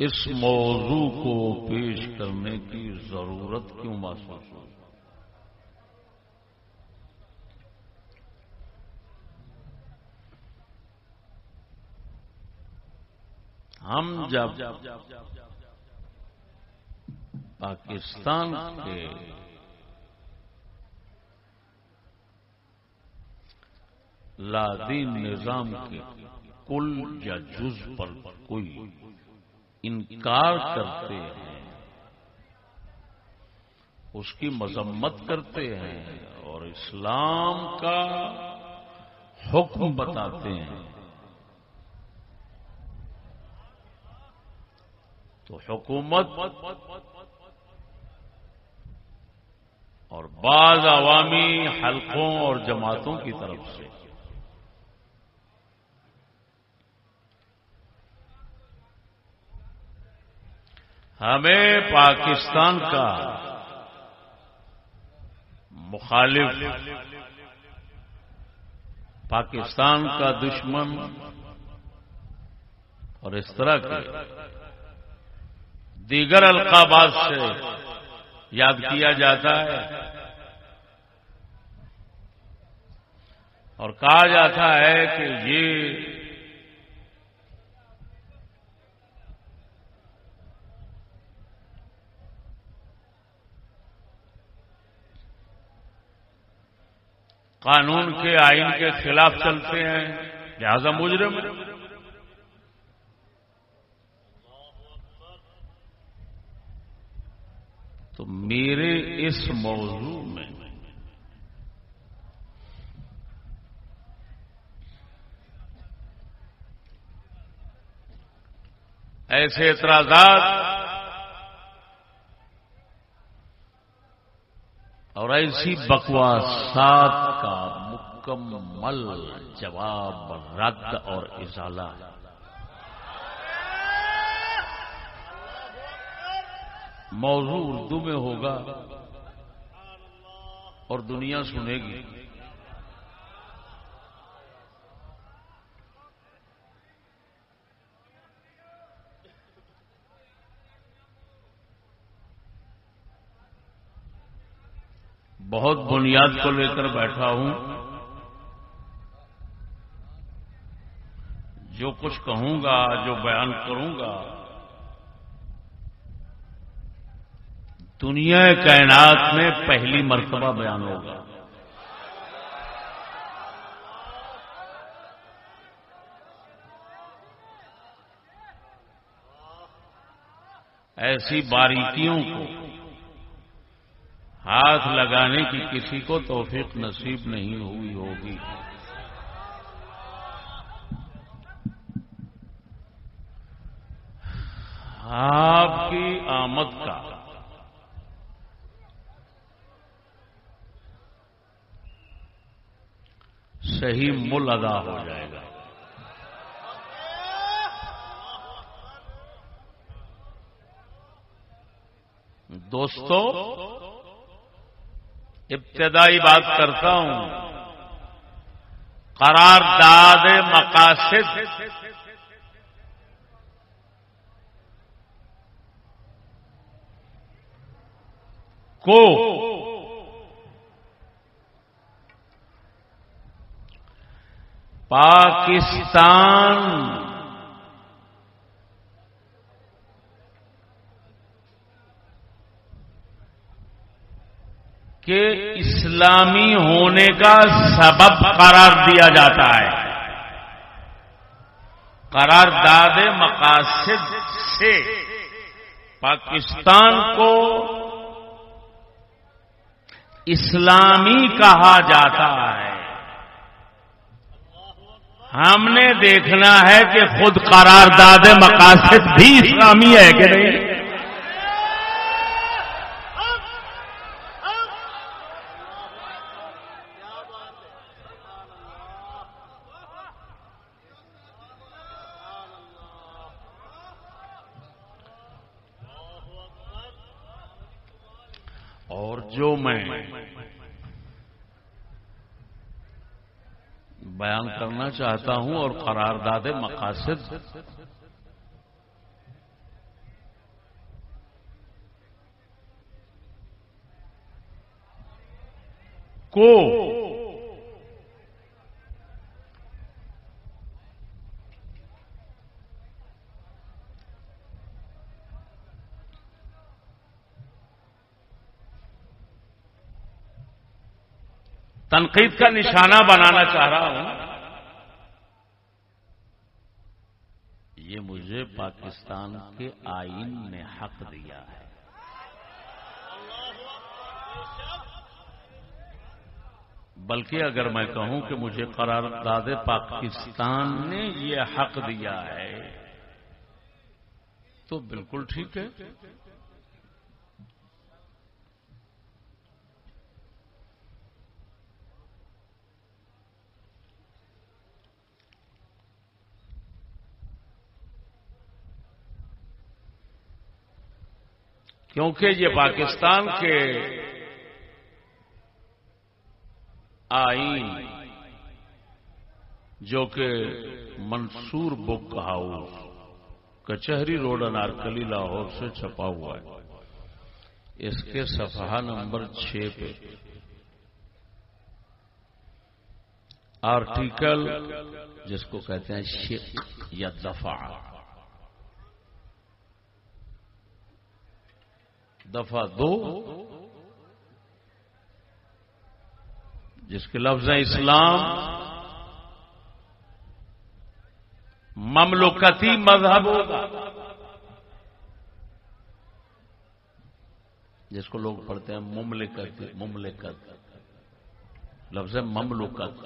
اس موضوع کو پیش کرنے کی ضرورت کیوں محسوس ہوئی؟ ہم جب پاکستان کے لادین نظام کے کل یا جز پر کوئی انکار کرتے ہیں، اس کی مذمت کرتے ہیں اور اسلام کا حکم بتاتے ہیں، تو حکومت اور بعض عوامی حلقوں اور جماعتوں کی طرف سے ہمیں پاکستان کا مخالف، پاکستان کا دشمن اور اس طرح کے دیگر القابات سے یاد کیا جاتا ہے اور کہا جاتا ہے کہ یہ قانون کے آئین کے خلاف چلتے ہیں، لہذا مجرم۔ تو میرے اس موضوع میں ایسے اعتراضات اور ایسی بکواسات کا مکمل جواب، رد اور ازالہ ہے۔ موضوع اردو میں ہوگا اور دنیا سنے گی۔ بہت بنیاد کو لے کر بیٹھا ہوں، جو کچھ کہوں گا، جو بیان کروں گا، دنیا کائنات میں پہلی مرتبہ بیان ہوگا۔ ایسی باریکیوں کو ہاتھ لگانے کی کسی کو توفیق نصیب نہیں ہوئی ہوگی۔ آپ کی آمد کا صحیح مول ادا ہو جائے گا۔ دوستو، ابتدائی بات کرتا ہوں، قرارداد مقاصد کو پاکستان کے اسلامی ہونے کا سبب قرار دیا جاتا ہے۔ قرارداد مقاصد سے پاکستان کو اسلامی کہا جاتا ہے۔ ہم نے دیکھنا ہے کہ خود قرارداد مقاصد بھی اسلامی ہے کہ نہیں۔ اور جو میں بیان کرنا چاہتا ہوں اور قرارداد مقاصد کو تنقید کا نشانہ بنانا چاہ رہا ہوں، یہ مجھے پاکستان کے آئین نے حق دیا ہے۔ بلکہ اگر میں کہوں کہ مجھے قرارداد پاکستان نے یہ حق دیا ہے تو بالکل ٹھیک ہے۔ کیونکہ یہ پاکستان کے آئین جو کہ منصور بک ہاؤس کچہری روڈ انارکلی لاہور سے چھپا ہوا ہے، اس کے صفحہ نمبر 6 پہ آرٹیکل جس کو کہتے ہیں شق یا دفعہ 2 جس کے لفظ ہیں اسلام مملوکتی مذہب ہوگا، جس کو لوگ پڑھتے ہیں مملکت لفظ ہے مملوکت،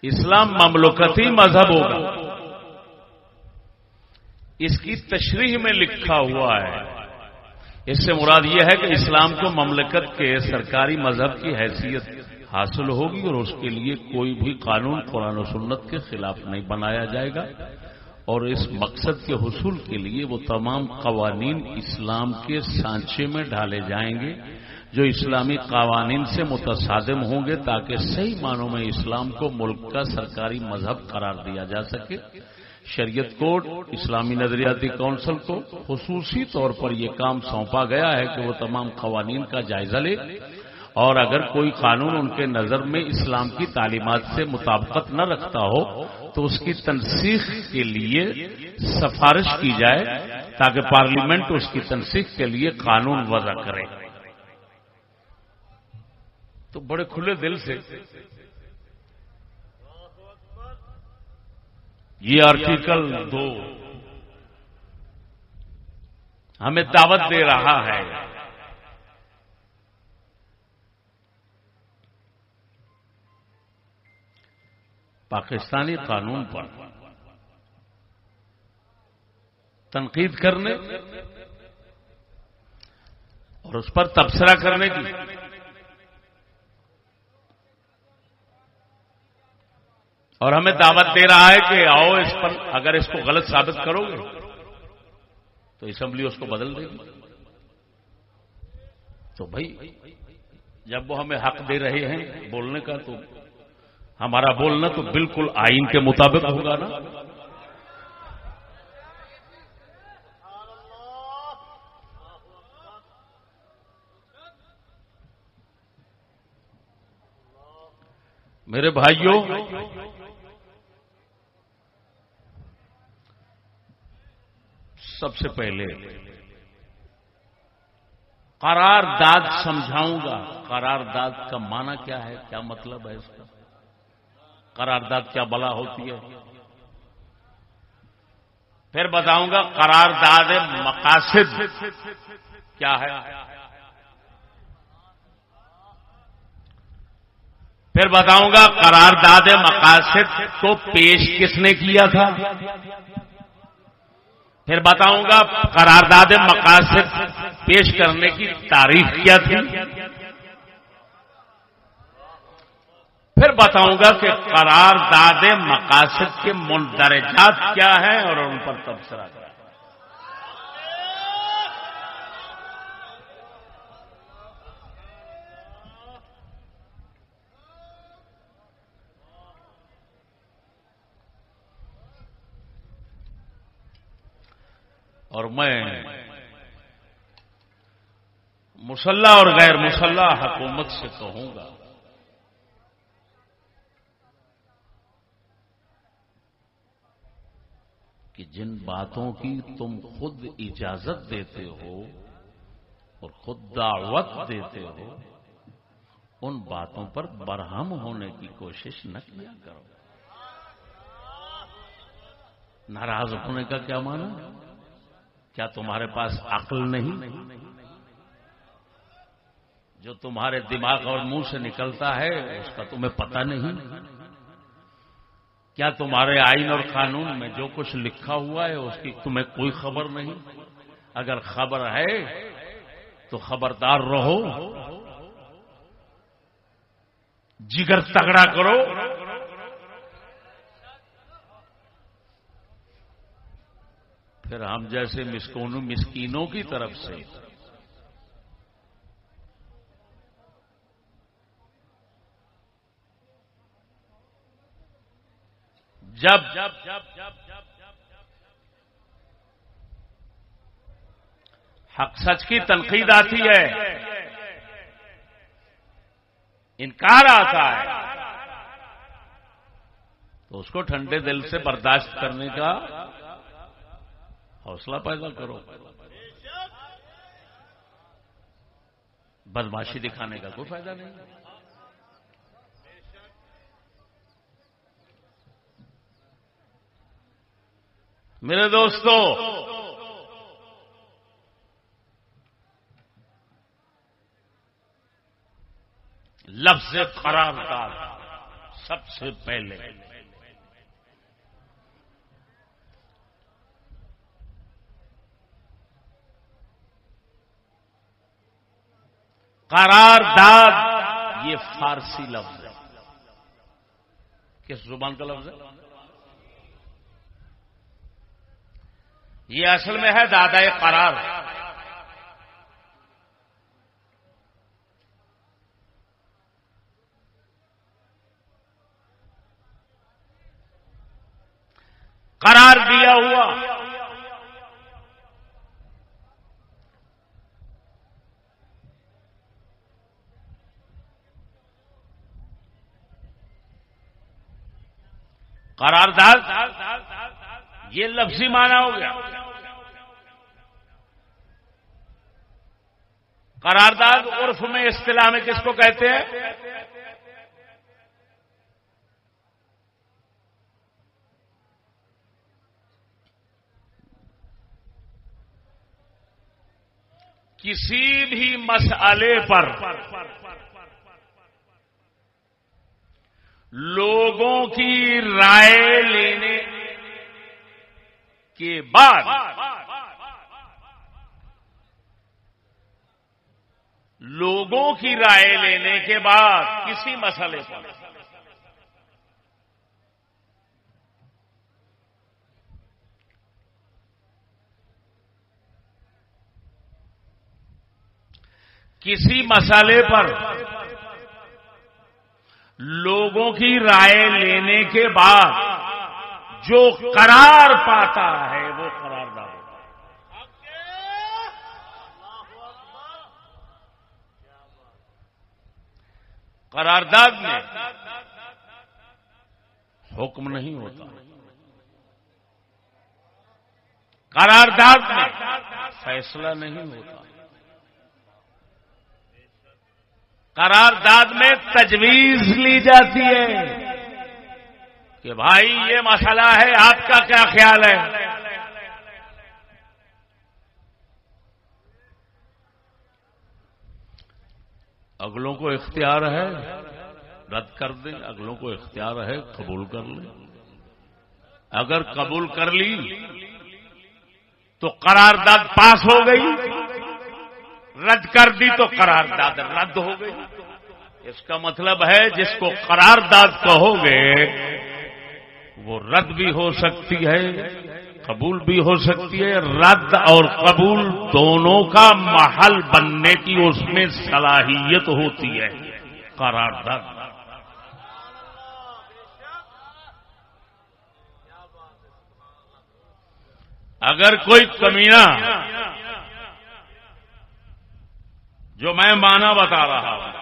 اسلام مملوکتی مذہب ہوگا۔ اس کی تشریح میں لکھا ہوا ہے، اس سے مراد یہ ہے کہ اسلام کو مملکت کے سرکاری مذہب کی حیثیت حاصل ہوگی اور اس کے لیے کوئی بھی قانون قرآن و سنت کے خلاف نہیں بنایا جائے گا، اور اس مقصد کے حصول کے لیے وہ تمام قوانین اسلام کے سانچے میں ڈالے جائیں گے جو اسلامی قوانین سے متصادم ہوں گے، تاکہ صحیح معنوں میں اسلام کو ملک کا سرکاری مذہب قرار دیا جا سکے۔ شریعت کوڈ اسلامی نظریاتی کونسل کو خصوصی طور پر یہ کام سونپا گیا ہے کہ وہ تمام قوانین کا جائزہ لے، اور اگر کوئی قانون ان کے نظر میں اسلام کی تعلیمات سے مطابقت نہ رکھتا ہو تو اس کی تنسیخ کے لیے سفارش کی جائے تاکہ پارلیمنٹ اس کی تنسیخ کے لیے قانون وضع کرے۔ تو بڑے کھلے دل سے یہ آرٹیکل 2 ہمیں دعوت دے رہا ہے پاکستانی قانون پر تنقید کرنے اور اس پر تبصرہ کرنے کی، اور ہمیں دعوت دے رہا ہے کہ آؤ اس پر اگر اس کو غلط ثابت کرو گے تو اسمبلی اس کو بدل دے گی۔ تو بھائی جب وہ ہمیں حق دے رہے ہیں بولنے کا تو ہمارا بولنا تو بالکل آئین کے مطابق ہوگا نا۔ میرے بھائیوں، سب سے پہلے قرارداد سمجھاؤں گا۔ قرارداد کا معنی کیا ہے، کیا مطلب ہے اس کا، قرارداد کیا بلا ہوتی ہے، پھر بتاؤں گا قرارداد مقاصد کیا ہے، پھر بتاؤں گا قرارداد مقاصد کو پیش کس نے کیا تھا، پھر بتاؤں گا قرارداد مقاصد پیش کرنے کی تاریخ کیا تھی، پھر بتاؤں گا کہ قرارداد مقاصد کے مندرجات کیا ہیں اور ان پر تبصرہ کریں۔ اور میں مسلح اور غیر مسلح حکومت سے کہوں گا کہ جن باتوں کی تم خود اجازت دیتے ہو اور خود دعوت دیتے ہو ان باتوں پر برہم ہونے کی کوشش نہ کیا کرو. ناراض ہونے کا کیا معنی؟ کیا تمہارے پاس عقل نہیں؟ جو تمہارے دماغ اور منہ سے نکلتا ہے اس کا تمہیں پتہ نہیں؟ کیا تمہارے آئین اور قانون میں جو کچھ لکھا ہوا ہے اس کی تمہیں کوئی خبر نہیں؟ اگر خبر ہے تو خبردار رہو، جگر تگڑا کرو. پھر ہم جیسے مسکینوں کی طرف سے جب حق سچ کی تنقید آتی ہے، انکار آتا ہے، تو اس کو ٹھنڈے دل سے برداشت کرنے کا حوصلہ پیدا کرو. بدماشی دکھانے کا کوئی فائدہ نہیں. میرے دوستو، لفظ قرارداد سب سے پہلے قرارداد یہ فارسی لفظ ہے. کس زبان کا لفظ ہے؟ یہ اصل میں ہے دادائے قرار. قرار دیا ہوا. قرارداد یہ لفظی معنی ہو گیا. قرارداد عرف میں اصطلاح میں کس کو کہتے ہیں؟ کسی بھی مسئلے پر لوگوں کی رائے لینے کے بعد کسی مسئلے پر لوگوں کی رائے لینے کے بعد جو قرار پاتا ہے وہ قرارداد ہوتا ہے. قرارداد میں حکم نہیں ہوتا. قرارداد میں فیصلہ نہیں ہوتا. قرارداد میں تجویز لی جاتی ہے کہ بھائی یہ مسئلہ ہے، آپ کا کیا خیال ہے؟ اگلوں کو اختیار ہے رد کر دیں، اگلوں کو اختیار ہے قبول کر لیں. اگر قبول کر لی تو قرارداد پاس ہو گئی، رد کر دی تو قرارداد رد ہو گئی. اس کا مطلب ہے جس کو قرارداد کہو گے وہ رد بھی ہو سکتی ہے، قبول بھی ہو سکتی ہے. رد اور قبول دونوں کا محل بننے کی اس میں صلاحیت ہوتی ہے. قرارداد اگر کوئی کمینہ جو میں معنی بتا رہا ہوں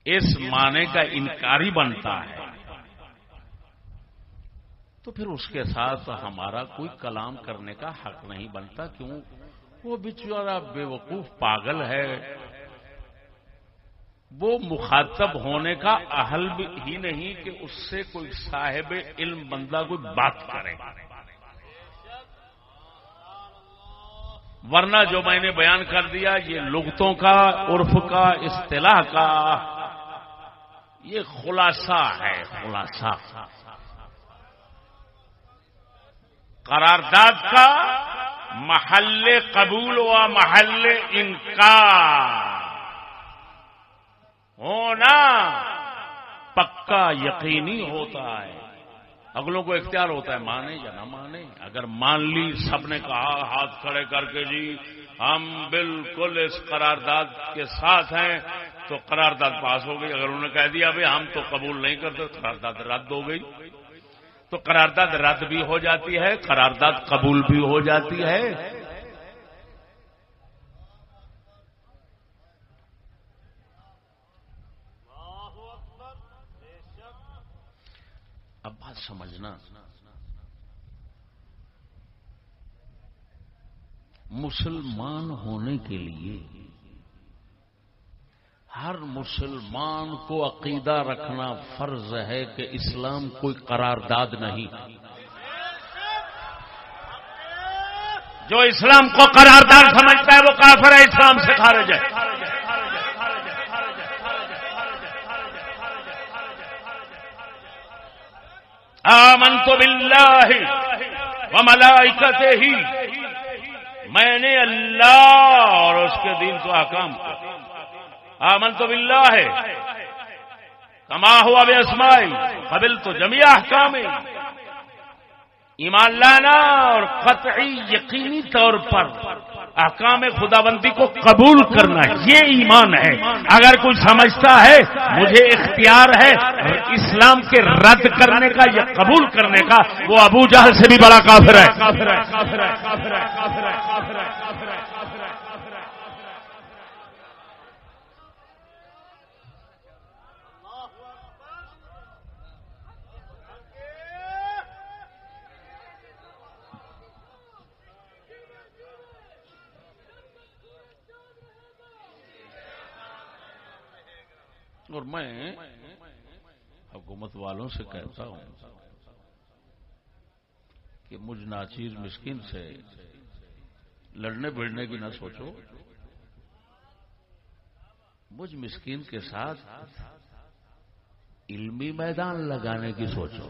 اس معنی کا انکاری بنتا ہے تو پھر اس کے ساتھ ہمارا کوئی کلام کرنے کا حق نہیں بنتا. کیوں؟ وہ بیچارہ بے وقوف پاگل ہے، وہ مخاطب ہونے کا اہل ہی نہیں کہ اس سے کوئی صاحب علم بندہ کوئی بات کرے. ورنہ جو میں نے بیان کر دیا یہ لغتوں کا، عرف کا، اصطلاح کا یہ خلاصہ ہے. خلاصہ قرارداد کا محل قبول و محل انکار ہونا پکا یقینی ہوتا ہے. اگلوں کو اختیار ہوتا ہے مانے یا نہ مانے. اگر مان لی سب نے کہا ہاتھ کھڑے کر کے جی ہم بالکل اس قرارداد کے ساتھ ہیں تو قرارداد پاس ہو گئی. اگر انہوں نے کہہ دیا بھائی ہم تو قبول نہیں کرتے قرارداد رد ہو گئی. تو قرارداد رد بھی ہو جاتی ہے، قرارداد قبول بھی ہو جاتی ہے. اب بات سمجھنا، مسلمان ہونے کے لیے ہر مسلمان کو عقیدہ رکھنا فرض ہے کہ اسلام کوئی قرارداد نہیں. جو اسلام کو قرارداد سمجھتا ہے وہ کافر ہے، اسلام سے خارج ہے. آمنت باللہ وملائکتہ، میں نے اللہ اور اس کے دین تو احکام کو آمنت باللہ کما ہوا باسمائی قبلت جمیع احکام، ایمان لانا اور قطعی یقینی طور پر احکام خداوندی کو قبول کرنا یہ ایمان ہے. اگر کوئی سمجھتا ہے مجھے اختیار ہے اسلام کے رد کرنے کا یا قبول کرنے کا، وہ ابو جہل سے بھی بڑا کافر ہے. اور میں حکومت والوں سے کہتا ہوں کہ مجھ ناچیز مسکین سے لڑنے بھیڑنے کی نہ سوچو، مجھ مسکین کے ساتھ علمی میدان لگانے کی سوچو.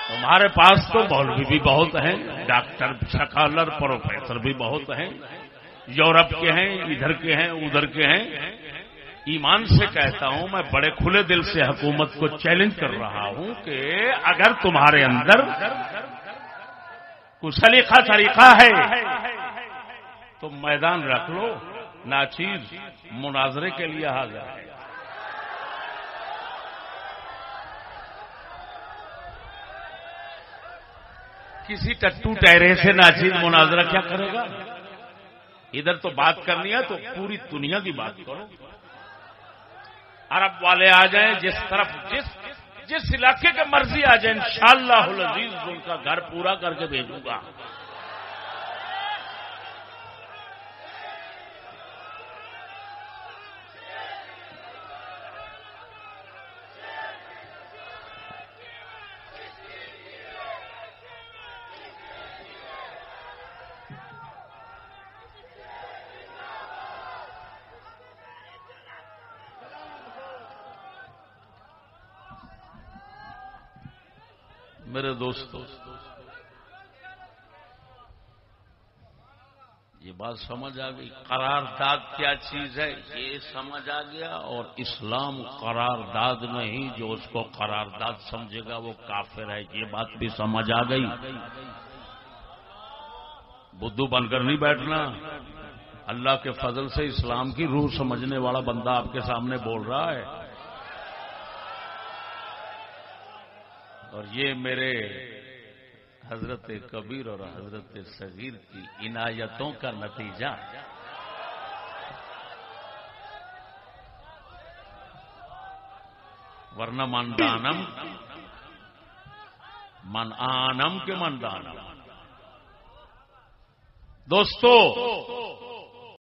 تمہارے پاس تو مولوی بھی بہت ہیں، ڈاکٹر سکالر پروفیسر بھی بہت ہیں، یورپ کے ہیں، ادھر کے ہیں، ادھر کے ہیں. ایمان سے کہتا ہوں، میں بڑے کھلے دل سے حکومت کو چیلنج کر رہا ہوں کہ اگر تمہارے اندر کوئی سلیقہ طریقہ ہے تو میدان رکھ لو. ناچیز مناظرے کے لیے حاضر ہے. کسی ٹٹو ٹہرے سے ناچیز مناظرہ کیا کرے گا؟ ادھر تو بات کرنی ہے تو پوری دنیا کی بات کرو. عرب والے آ جائیں، جس طرف جس علاقے کے مرضی آ جائیں، انشاءاللہ العزیز ان کا گھر پورا کر کے بھیجوں گا. میرے دوستو، یہ بات سمجھ آ گئی. قرارداد کیا چیز ہے یہ سمجھ آ گیا. اور اسلام قرارداد نہیں، جو اس کو قرارداد سمجھے گا وہ کافر ہے، یہ بات بھی سمجھ آ گئی. بدھو بن کر نہیں بیٹھنا. اللہ کے فضل سے اسلام کی روح سمجھنے والا بندہ آپ کے سامنے بول رہا ہے. اور یہ میرے حضرت کبیر اور حضرت صغیر کی عنایتوں کا نتیجہ. ورنہ من دانم من آنم کے من دانم. دوستو